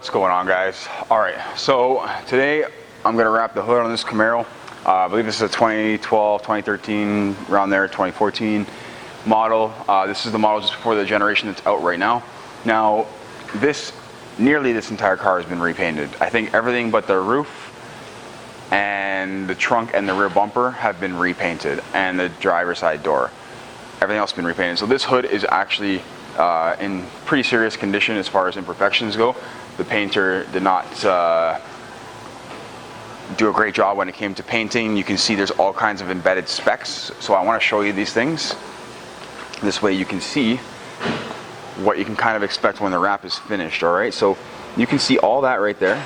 What's going on, guys? Alright, so today I'm going to wrap the hood on this Camaro. I believe this is a 2012, 2013, around there, 2014 model. This is the model just before the generation that's out right now. Now, nearly this entire car has been repainted. I think everything but the roof and the trunk and the rear bumper have been repainted, and the driver's side door. Everything else has been repainted. So this hood is actually in pretty serious condition as far as imperfections go. The painter did not do a great job when it came to painting. You can see there's all kinds of embedded specs. So I want to show you these things. This way you can see what you can kind of expect when the wrap is finished. Alright, so you can see all that right there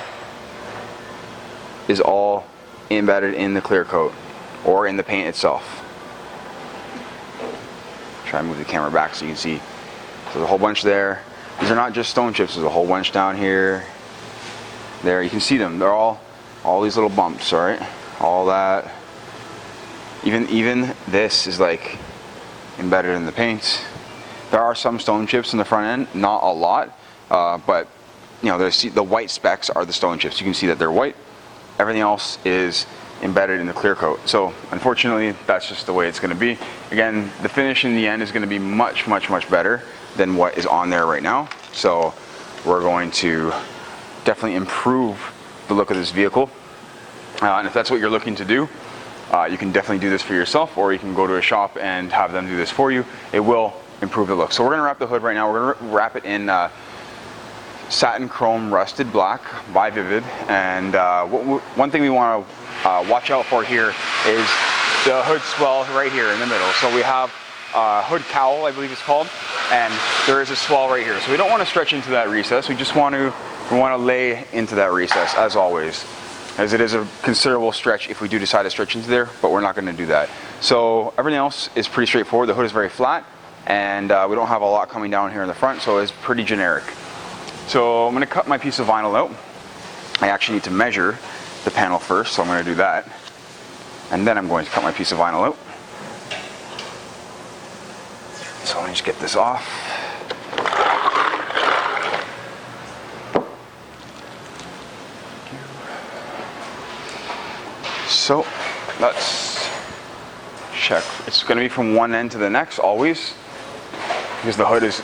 is all embedded in the clear coat or in the paint itself. Try to move the camera back so you can see. So there's a whole bunch there. These are not just stone chips, there's a whole bunch down here. There, you can see them. They're all these little bumps, alright? All that. Even this is like embedded in the paint. There are some stone chips in the front end, not a lot, but you know, the white specks are the stone chips. You can see that they're white. Everything else is embedded in the clear coat. So unfortunately, that's just the way it's going to be. Again, the finish in the end is going to be much better than what is on there right now. So we're going to definitely improve the look of this vehicle. And if that's what you're looking to do, you can definitely do this for yourself, or you can go to a shop and have them do this for you. It will improve the look. So we're going to wrap the hood right now. We're going to wrap it in satin chrome rusted black by Vivid. And one thing we want to watch out for here is the hood swell right here in the middle. So we have hood cowl, I believe it's called, and there is a swell right here. So we don't want to stretch into that recess. We want to lay into that recess, as always, as it is a considerable stretch if we do decide to stretch into there, but we're not going to do that. So everything else is pretty straightforward. The hood is very flat, and we don't have a lot coming down here in the front, so it's pretty generic. So I'm going to cut my piece of vinyl out. I actually need to measure the panel first, so I'm going to do that, and then I'm going to cut my piece of vinyl out. So let me just get this off. So let's check. It's going to be from one end to the next always, because the hood is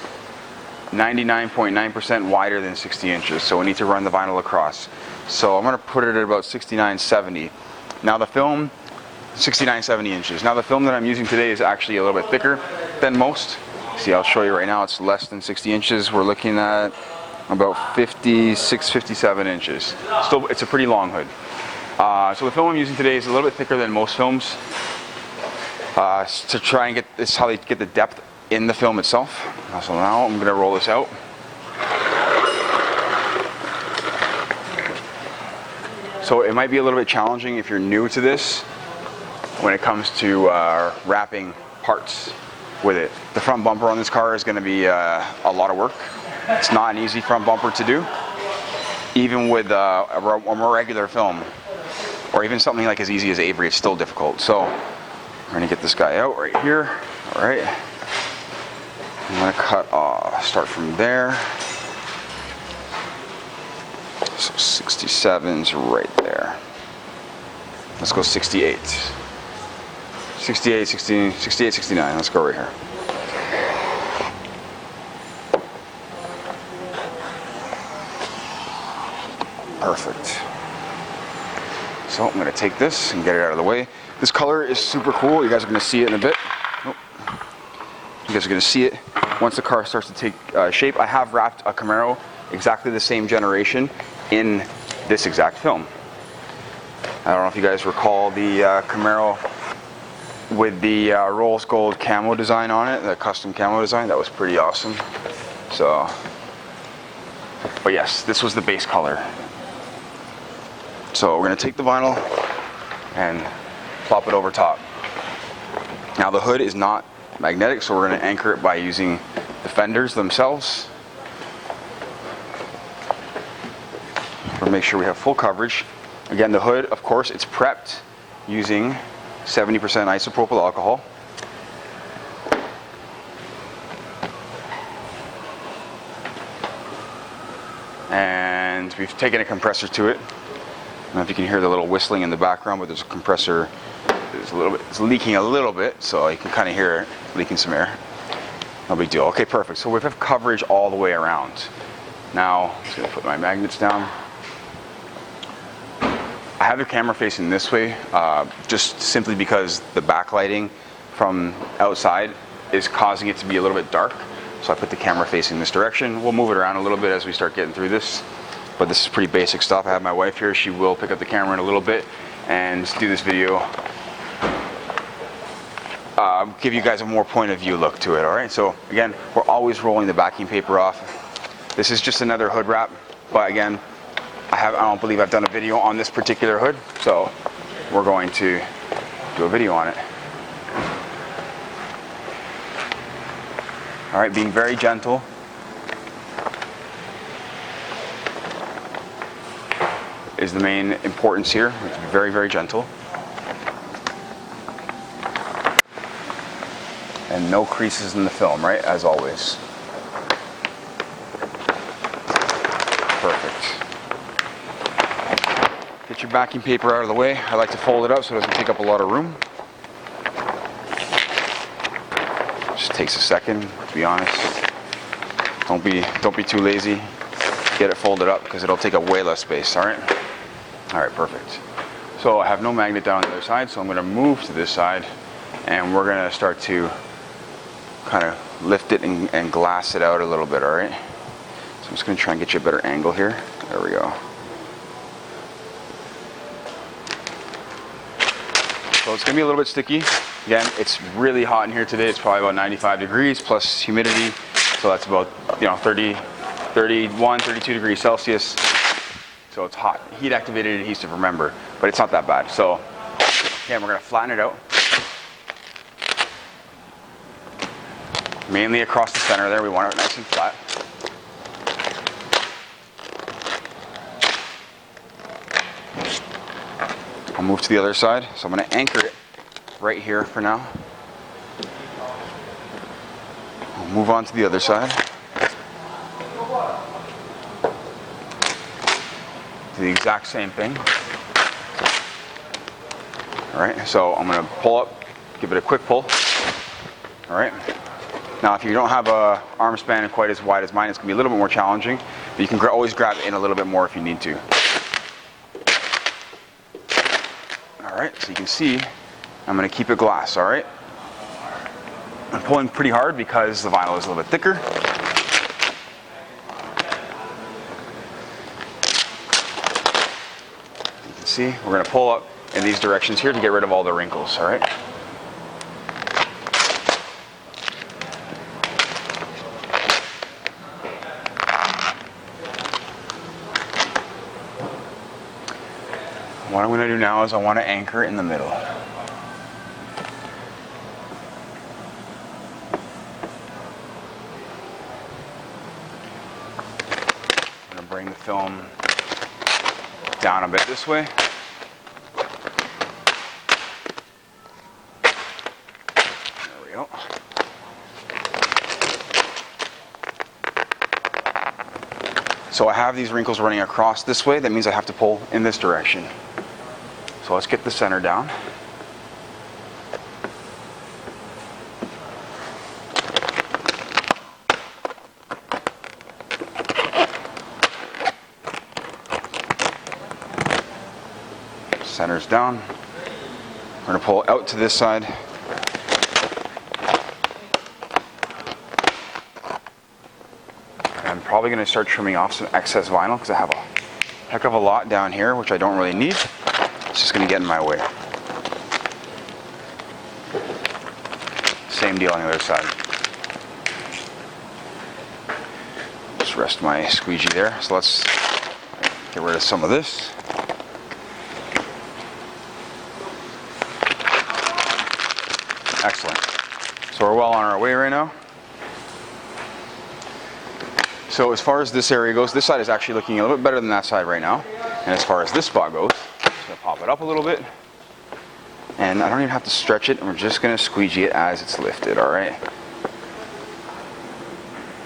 99.9% wider than 60 inches, so we need to run the vinyl across. So I'm going to put it at about 69-70. Now the film, 69-70 inches. Now the film that I'm using today is actually a little bit thicker than most. See, I'll show you right now, it's less than 60 inches. We're looking at about 56, 57 inches. Still, it's a pretty long hood. So the film I'm using today is a little bit thicker than most films. To try and get this, how they get the depth in the film itself. So now I'm going to roll this out. So it might be a little bit challenging if you're new to this when it comes to wrapping parts with it. The front bumper on this car is going to be a lot of work. It's not an easy front bumper to do, even with a more regular film, or even something like as easy as Avery. It's still difficult. So we're going to get this guy out right here. All right. I'm going to cut start from there. So 67's right there. Let's go 68. 68, 16, 68, 69. Let's go right here. Perfect. So I'm going to take this and get it out of the way. This color is super cool. You guys are going to see it in a bit. Oh. You guys are going to see it once the car starts to take shape. I have wrapped a Camaro exactly the same generation in this exact film. I don't know if you guys recall the Camaro with the rose gold camo design on it, the custom camo design. That was pretty awesome. So, but yes, this was the base color. So we're going to take the vinyl and plop it over top. Now the hood is not magnetic, so we're going to anchor it by using the fenders themselves. We'll make sure we have full coverage. Again, the hood, of course, it's prepped using 70% isopropyl alcohol. And and we've taken a compressor to it. I don't know if you can hear the little whistling in the background, but there's a compressor. It's leaking a little bit, so you can kind of hear it leaking some air. No big deal. Okay, perfect. So we have coverage all the way around. Now, I'm just going to put my magnets down. I have the camera facing this way, just simply because the backlighting from outside is causing it to be a little bit dark. So I put the camera facing this direction. We'll move it around a little bit as we start getting through this. But this is pretty basic stuff. I have my wife here. She will pick up the camera in a little bit and do this video. Give you guys a more point of view look to it, all right? So again, we're always rolling the backing paper off. This is just another hood wrap, but again, I don't believe I've done a video on this particular hood, so we're going to do a video on it. All right, being very gentle. Is the main importance here. It's very, very gentle. And no creases in the film, right? As always. Perfect. Get your backing paper out of the way. I like to fold it up so it doesn't take up a lot of room. Just takes a second, to be honest. Don't be too lazy. Get it folded up because it'll take up way less space, all right? All right, perfect. So I have no magnet down on the other side, so I'm going to move to this side, and we're going to start to kind of lift it and glass it out a little bit, all right? So I'm just going to try and get you a better angle here. There we go. So it's going to be a little bit sticky. Again, it's really hot in here today. It's probably about 95 degrees plus humidity. So that's about, 31, 32 degrees Celsius. So it's hot. Heat activated adhesive, remember, but it's not that bad. So again, we're going to flatten it out. Mainly across the center there. We want it nice and flat. I'll move to the other side. So I'm going to anchor it right here for now. I'll move on to the other side. Do the exact same thing. All right, so I'm going to pull up, give it a quick pull. All right. Now, if you don't have a arm span quite as wide as mine, it's going to be a little bit more challenging, but you can always grab it in a little bit more if you need to. All right, so you can see I'm going to keep it glass, all right? I'm pulling pretty hard because the vinyl is a little bit thicker. You can see we're going to pull up in these directions here to get rid of all the wrinkles, all right? What I'm going to do now is I want to anchor it in the middle. I'm going to bring the film down a bit this way. There we go. So I have these wrinkles running across this way. That means I have to pull in this direction. So let's get the center down. Center's down. We're going to pull out to this side. I'm probably going to start trimming off some excess vinyl because I have a heck of a lot down here, which I don't really need. It's just going to get in my way. Same deal on the other side. Just rest my squeegee there. So let's get rid of some of this. Excellent. So we're well on our way right now. So as far as this area goes, this side is actually looking a little bit better than that side right now. And as far as this spot goes, pop it up a little bit, and I don't even have to stretch it. We're just going to squeegee it as it's lifted, all right?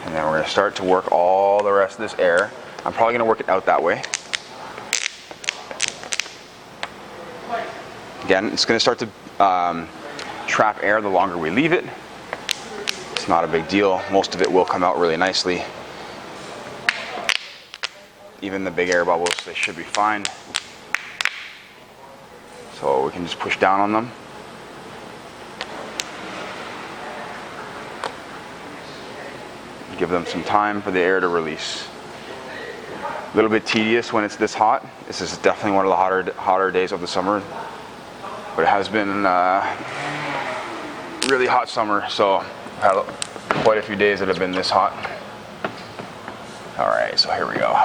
And then we're going to start to work all the rest of this air I'm probably gonna work it out that way. Again, it's gonna start to trap air the longer we leave it. It's not a big deal. Most of it will come out really nicely. Even the big air bubbles, they should be fine. So we can just push down on them. Give them some time for the air to release. A little bit tedious when it's this hot. This is definitely one of the hotter days of the summer. But it has been really hot summer, so I've had quite a few days that have been this hot. All right, so here we go.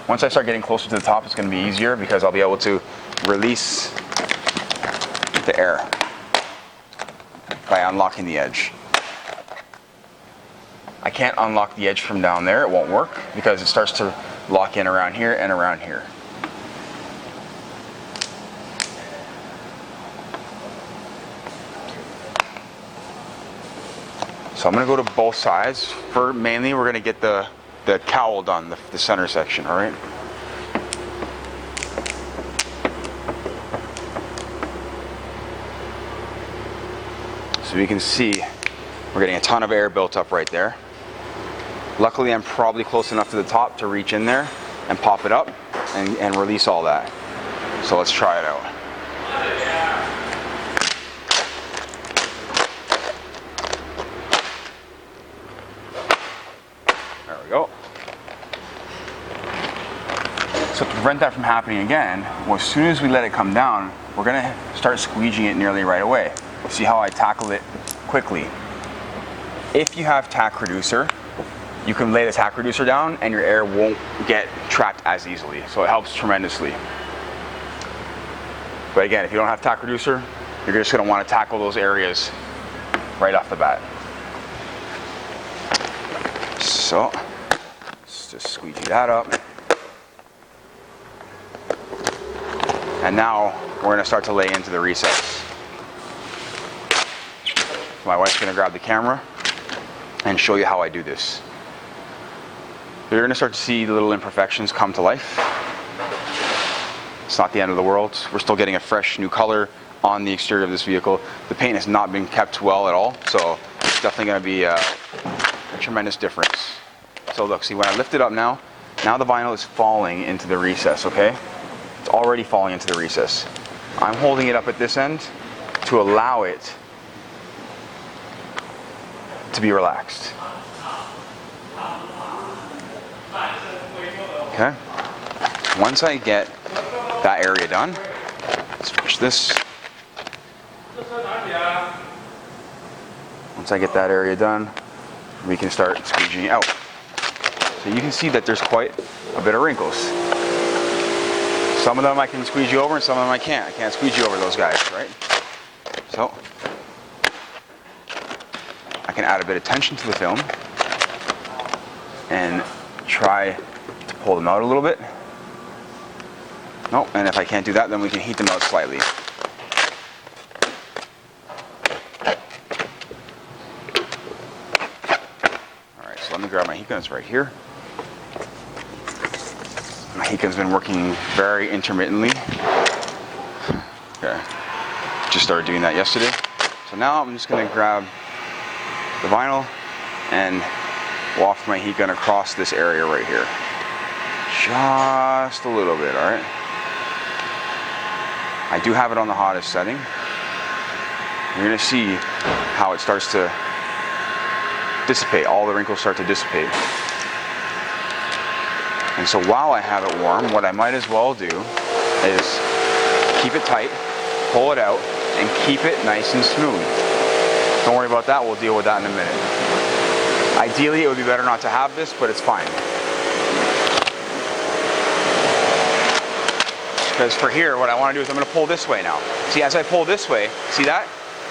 Once I start getting closer to the top, it's going to be easier because I'll be able to release the air by unlocking the edge. I can't unlock the edge from down there, it won't work because it starts to lock in around here and around here. So I'm going to go to both sides. For mainly, we're going to get the cowl done, the center section, all right? So you can see we're getting a ton of air built up right there. Luckily, I'm probably close enough to the top to reach in there and pop it up and release all that. So let's try it out. There we go. So to prevent that from happening again, well, as soon as we let it come down, we're gonna start squeegeeing it nearly right away. See how I tackle it quickly. If you have tack reducer, you can lay the tack reducer down and your air won't get trapped as easily. So it helps tremendously. But again, if you don't have tack reducer, you're just gonna wanna tackle those areas right off the bat. So, let's just squeegee that up. And now we're gonna start to lay into the recess. My wife's gonna grab the camera and show you how I do this. You're gonna start to see the little imperfections come to life. It's not the end of the world. We're still getting a fresh new color on the exterior of this vehicle. The paint has not been kept well at all, so it's definitely gonna be a tremendous difference. So look, see when I lift it up now the vinyl is falling into the recess, okay? It's already falling into the recess. I'm holding it up at this end to allow it to be relaxed. Okay. Once I get that area done, let's finish this. Once I get that area done, we can start squeegeeing out. So you can see that there's quite a bit of wrinkles. Some of them I can squeegee over and some of them I can't. I can't squeegee over those guys, right? So I can add a bit of tension to the film and try to pull them out a little bit. No, and if I can't do that, then we can heat them out slightly. Alright, so let me grab my heat guns right here. My heat gun's been working very intermittently. Okay, just started doing that yesterday. So now I'm just going to grab the vinyl and waft my heat gun across this area right here. Just a little bit, alright? I do have it on the hottest setting. You're going to see how it starts to dissipate. All the wrinkles start to dissipate. And so while I have it warm, what I might as well do is keep it tight, pull it out, and keep it nice and smooth. Don't worry about that, we'll deal with that in a minute. Ideally, it would be better not to have this, but it's fine. Because for here, what I want to do is I'm going to pull this way now. See, as I pull this way, see that?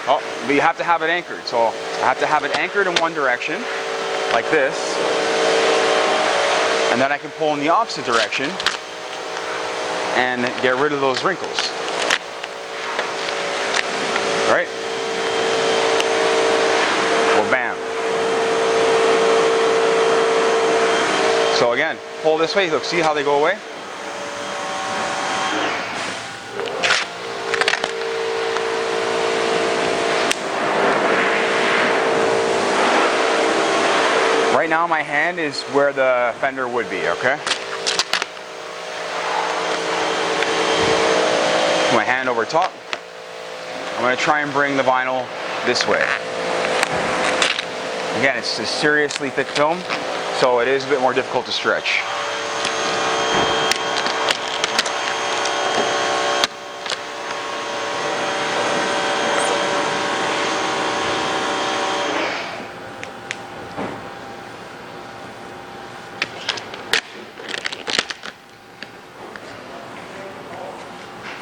Oh, but you have to have it anchored. So I have to have it anchored in one direction, like this. And then I can pull in the opposite direction and get rid of those wrinkles. Right? Well, bam. So again, pull this way, look, see how they go away? Right now my hand is where the fender would be, okay? My hand over top. I'm going to try and bring the vinyl this way. Again, it's a seriously thick film, so it is a bit more difficult to stretch.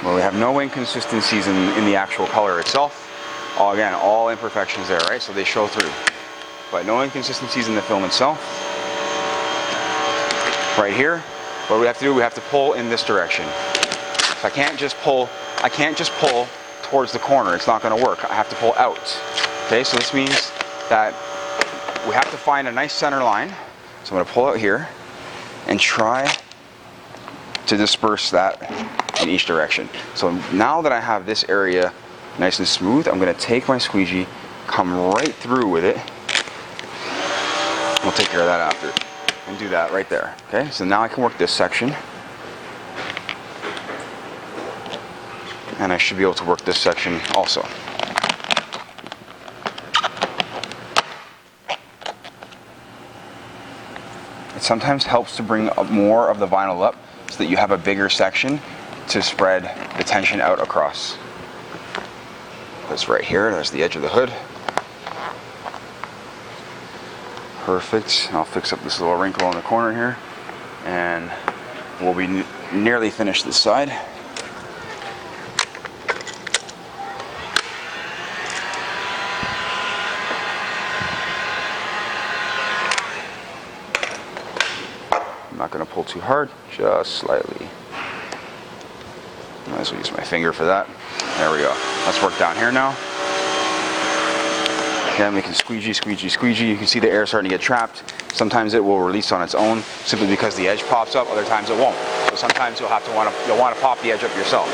Well, we have no inconsistencies in the actual color itself. Again, all imperfections there, right? So they show through. But no inconsistencies in the film itself. Right here, what do we have to do? We have to pull in this direction. If I can't just pull towards the corner. It's not going to work. I have to pull out. Okay, so this means that we have to find a nice center line. So I'm going to pull out here and try to disperse that in each direction. So now that I have this area nice and smooth, I'm going to take my squeegee, come right through with it. We'll take care of that after. And do that right there. Okay, so now I can work this section. And I should be able to work this section also. It sometimes helps to bring up more of the vinyl up so that you have a bigger section to spread the tension out across. That's right here, there's the edge of the hood. Perfect. I'll fix up this little wrinkle in the corner here, and we'll be nearly finished this side. I'm not going to pull too hard, just slightly. Might as well use my finger for that. There we go. Let's work down here now. Again, we can squeegee, squeegee, squeegee. You can see the air starting to get trapped. Sometimes it will release on its own simply because the edge pops up. Other times it won't. So sometimes you'll want to pop the edge up yourself.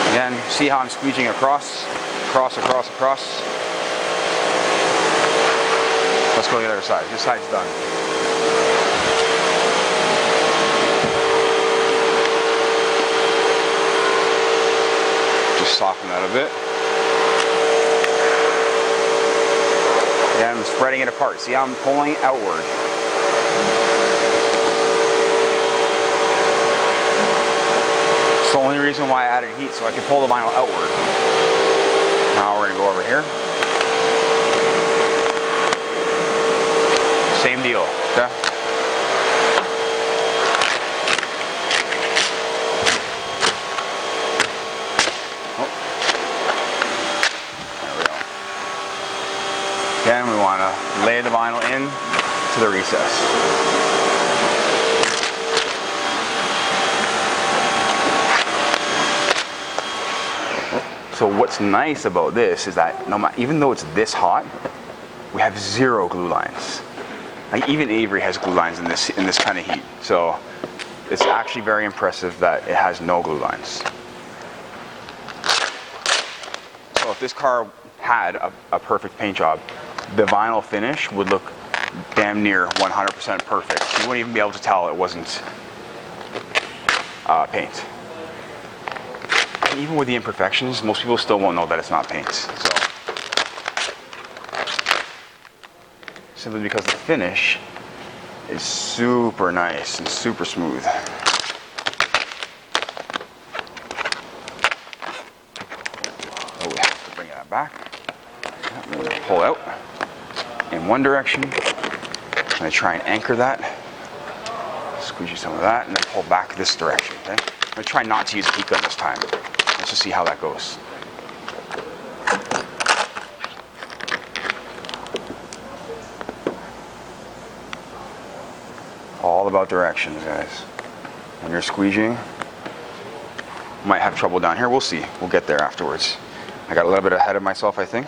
Again, see how I'm squeegeeing across, across, across, across. Let's go to the other side. This side's done. Just soften that a bit. Yeah, I'm spreading it apart. See how I'm pulling outward. It's the only reason why I added heat, so I can pull the vinyl outward. Now we're going to go over here. Same deal, okay? Again, we want to lay the vinyl in to the recess. So what's nice about this is that even though it's this hot, we have zero glue lines. Like even Avery has glue lines in this kind of heat. So it's actually very impressive that it has no glue lines. So if this car had a perfect paint job, the vinyl finish would look damn near 100% perfect. You wouldn't even be able to tell it wasn't paint. And even with the imperfections, most people still won't know that it's not paint. So, simply because the finish is super nice and super smooth. Oh, we have to bring that back. Pull out in one direction. I'm going to try and anchor that. Squeegee some of that and then pull back this direction. Okay? I'm going to try not to use a heat gun this time. Let's just see how that goes. All about directions, guys. When you're squeegeeing, you might have trouble down here. We'll see. We'll get there afterwards. I got a little bit ahead of myself, I think.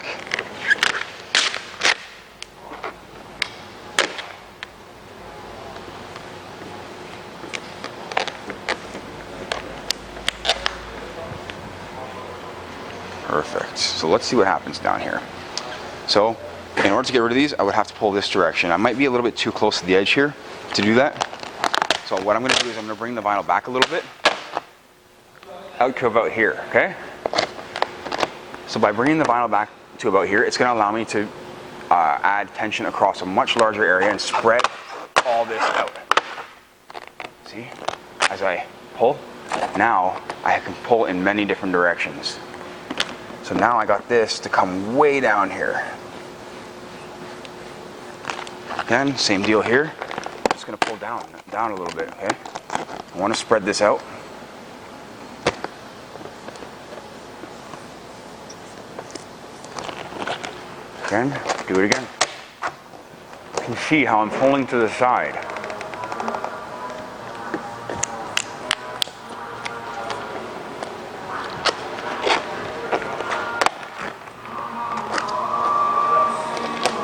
So let's see what happens down here. So in order to get rid of these, I would have to pull this direction. I might be a little bit too close to the edge here to do that. So what I'm going to do is I'm going to bring the vinyl back a little bit, out to about here, okay? So by bringing the vinyl back to about here, it's going to allow me to add tension across a much larger area and spread all this out. See? As I pull, now I can pull in many different directions. So now I got this to come way down here. Again, same deal here. I'm just going to pull down a little bit, okay? I want to spread this out. Again, do it again. You can see how I'm pulling to the side.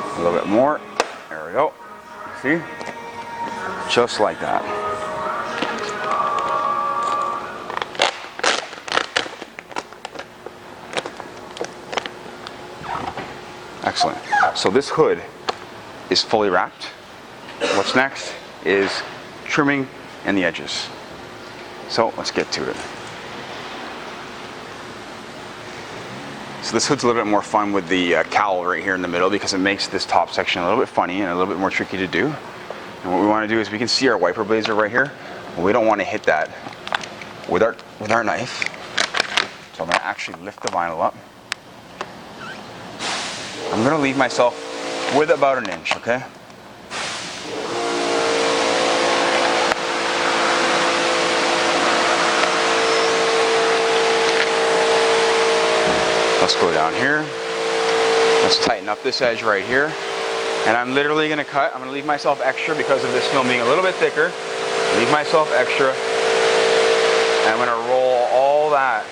A little bit more. There we go. See? Just like that. Excellent. So this hood is fully wrapped. What's next is trimming and the edges. So let's get to it. So this hood's a little bit more fun with the cowl right here in the middle because it makes this top section a little bit funny and a little bit more tricky to do. And what we want to do is we can see our wiper blades are right here. And we don't want to hit that with our knife. So I'm going to actually lift the vinyl up. I'm going to leave myself with about an inch, okay? Let's go down here. Let's tighten up this edge right here. And I'm literally going to cut. I'm going to leave myself extra because of this film being a little bit thicker. Leave myself extra. And I'm going to roll all that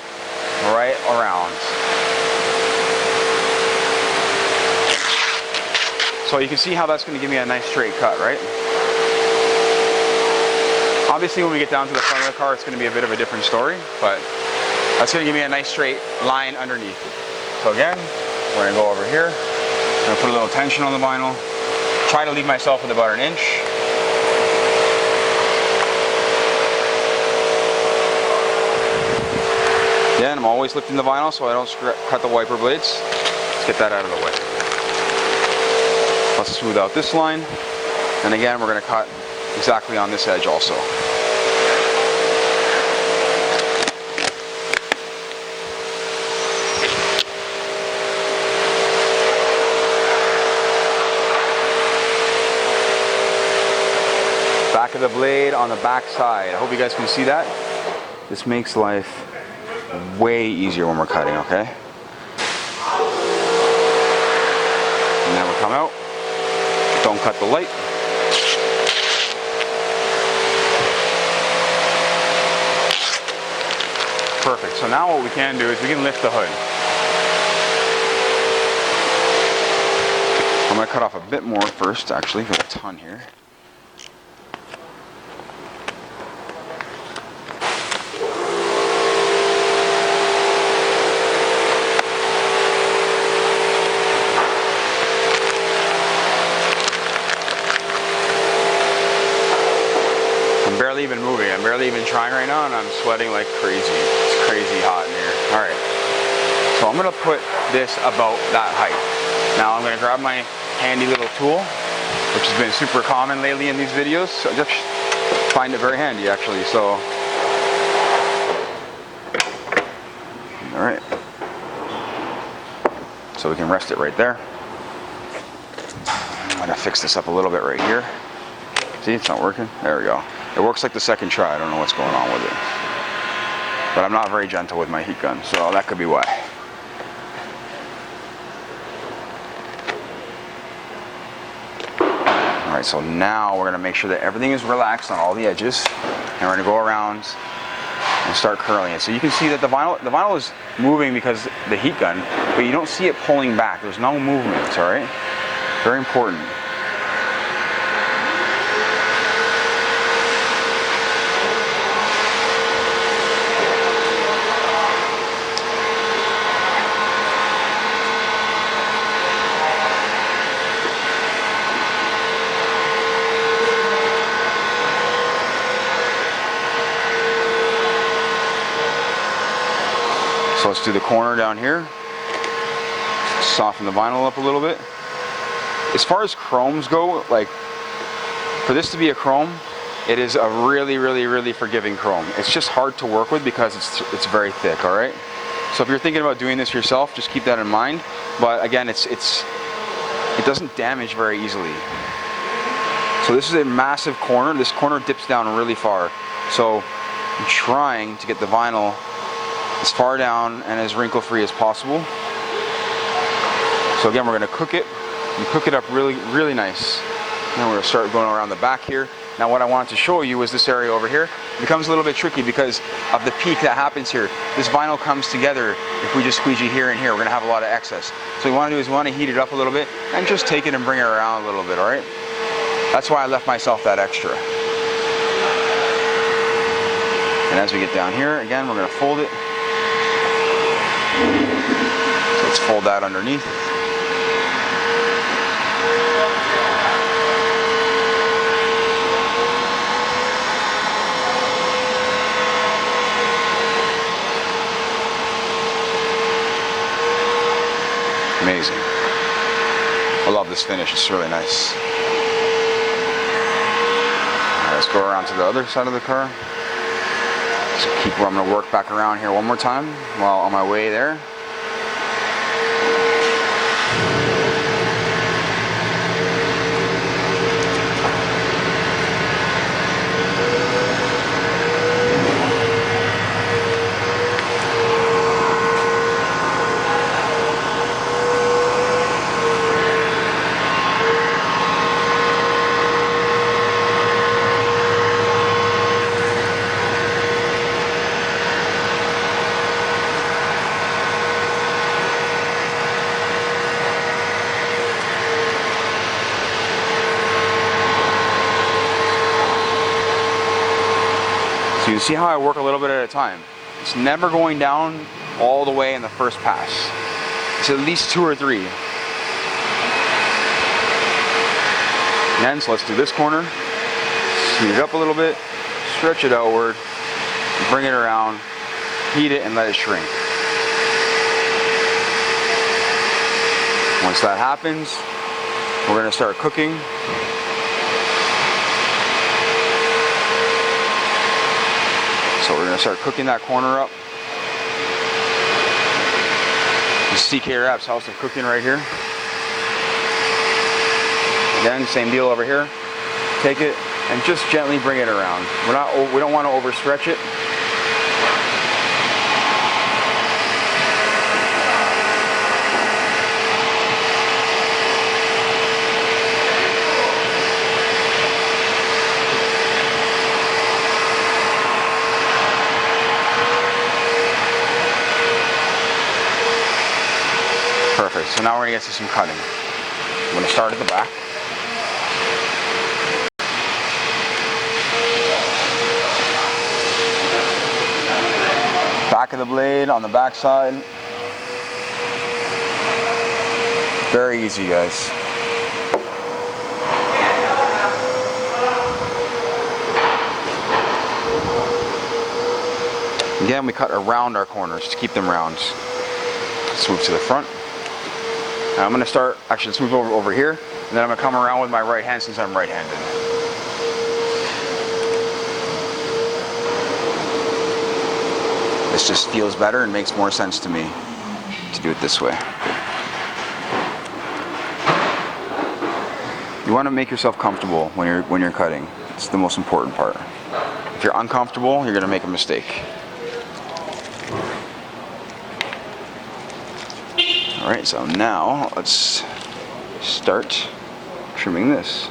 right around. So you can see how that's going to give me a nice straight cut, right? Obviously when we get down to the front of the car, it's going to be a bit of a different story, but that's going to give me a nice straight line underneath. So again, we're going to go over here. I'm going to put a little tension on the vinyl. Try to leave myself with about an inch. Again, I'm always lifting the vinyl so I don't cut the wiper blades. Let's get that out of the way. Let's smooth out this line. And again, we're going to cut exactly on this edge also. Back of the blade on the back side. I hope you guys can see that. This makes life way easier when we're cutting, okay? And then we'll come out. Don't cut the light. Perfect. So now what we can do is we can lift the hood. I'm going to cut off a bit more first, actually. Got a ton here. I'm barely even moving. I'm barely even trying right now, and I'm sweating like crazy. It's crazy hot in here. All right. So I'm going to put this about that height. Now I'm going to grab my handy little tool, which has been super common lately in these videos. So I just find it very handy, actually. So, all right. So we can rest it right there. I'm going to fix this up a little bit right here. See, it's not working. There we go. It works like the second try. I don't know what's going on with it. But I'm not very gentle with my heat gun, so that could be why. Alright, so now we're going to make sure that everything is relaxed on all the edges. And we're going to go around and start curling it. So you can see that the vinyl is moving because the heat gun, but you don't see it pulling back. There's no movement, alright? Very important. let's do the corner down here. Soften the vinyl up a little bit. As far as chromes go, like for this to be a chrome, it is a really, really, really forgiving chrome. It's just hard to work with because it's very thick, all right? So if you're thinking about doing this yourself, just keep that in mind. But again, it doesn't damage very easily. So this is a massive corner. This corner dips down really far. So I'm trying to get the vinyl as far down and as wrinkle-free as possible. So again, we're going to cook it and cook it up really, really nice. And then we're going to start going around the back here. Now what I wanted to show you was this area over here. It becomes a little bit tricky because of the peak that happens here. This vinyl comes together. If we just squeegee here and here, we're going to have a lot of excess. So what we want to do is we want to heat it up a little bit and just take it and bring it around a little bit, all right? That's why I left myself that extra. And as we get down here, again, we're going to fold it. So let's fold that underneath. Amazing. I love this finish, it's really nice. Alright, let's go around to the other side of the car. So I'm going to work back around here one more time while on my way there. So you see how I work a little bit at a time. It's never going down all the way in the first pass. It's at least 2 or 3. Again, so let's do this corner. Speed it up a little bit, stretch it outward, bring it around, heat it and let it shrink. Once that happens, we're going to start cooking. So we're going to start cooking that corner up. This CK Wrap's House of Cooking right here. Again, same deal over here. Take it and just gently bring it around. We don't want to overstretch it. Perfect, so now we're going to get to some cutting. I'm going to start at the back. Back of the blade on the back side. Very easy, guys. Again, we cut around our corners to keep them round. Let's move to the front. Now I'm going to start, actually let's move over here, and then I'm going to come around with my right hand since I'm right-handed. This just feels better and makes more sense to me to do it this way. You want to make yourself comfortable when you're cutting. It's the most important part. If you're uncomfortable, you're going to make a mistake. Alright, so now let's start trimming this.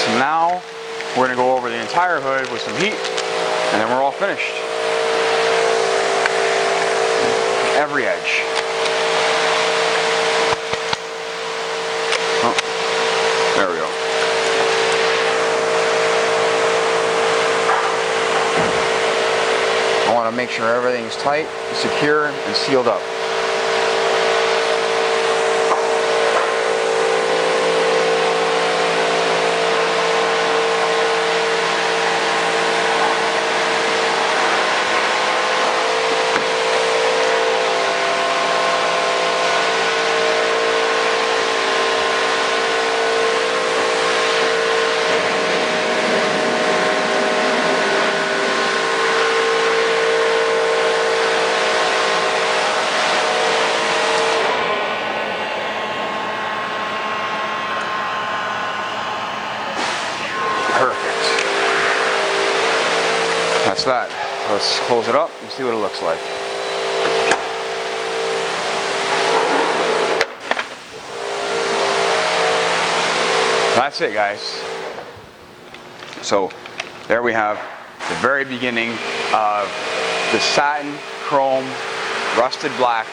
So now we're going to go over the entire hood with some heat, and then we're all finished. Every edge. Oh, there we go. I want to make sure everything's tight, secure, and sealed up. That's that. Let's close it up and see what it looks like. That's it, guys. So there we have the very beginning of the satin chrome rusted black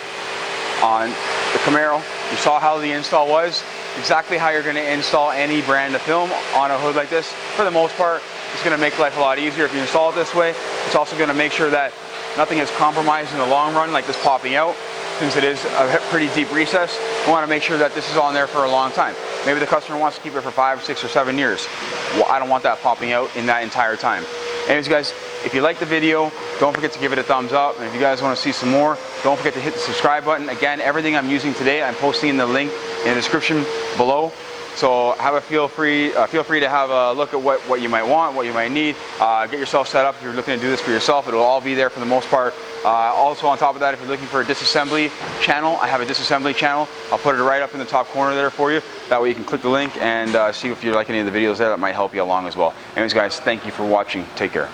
on the Camaro. You saw how the install was, exactly how you're going to install any brand of film on a hood like this. For the most part, it's going to make life a lot easier if you install it this way. It's also going to make sure that nothing is compromised in the long run, like this popping out. Since it is a pretty deep recess, we want to make sure that this is on there for a long time. Maybe the customer wants to keep it for 5, 6, or 7 years. Well, I don't want that popping out in that entire time. Anyways, guys, if you like the video, don't forget to give it a thumbs up. And if you guys want to see some more, don't forget to hit the subscribe button. Again, everything I'm using today, I'm posting in the link in the description below. So feel free to have a look at what you might want, what you might need. Get yourself set up if you're looking to do this for yourself. It'll all be there for the most part. Also on top of that, if you're looking for a disassembly channel, I have a disassembly channel. I'll put it right up in the top corner there for you. That way you can click the link and see if you like any of the videos there that might help you along as well. Anyways, guys, thank you for watching. Take care.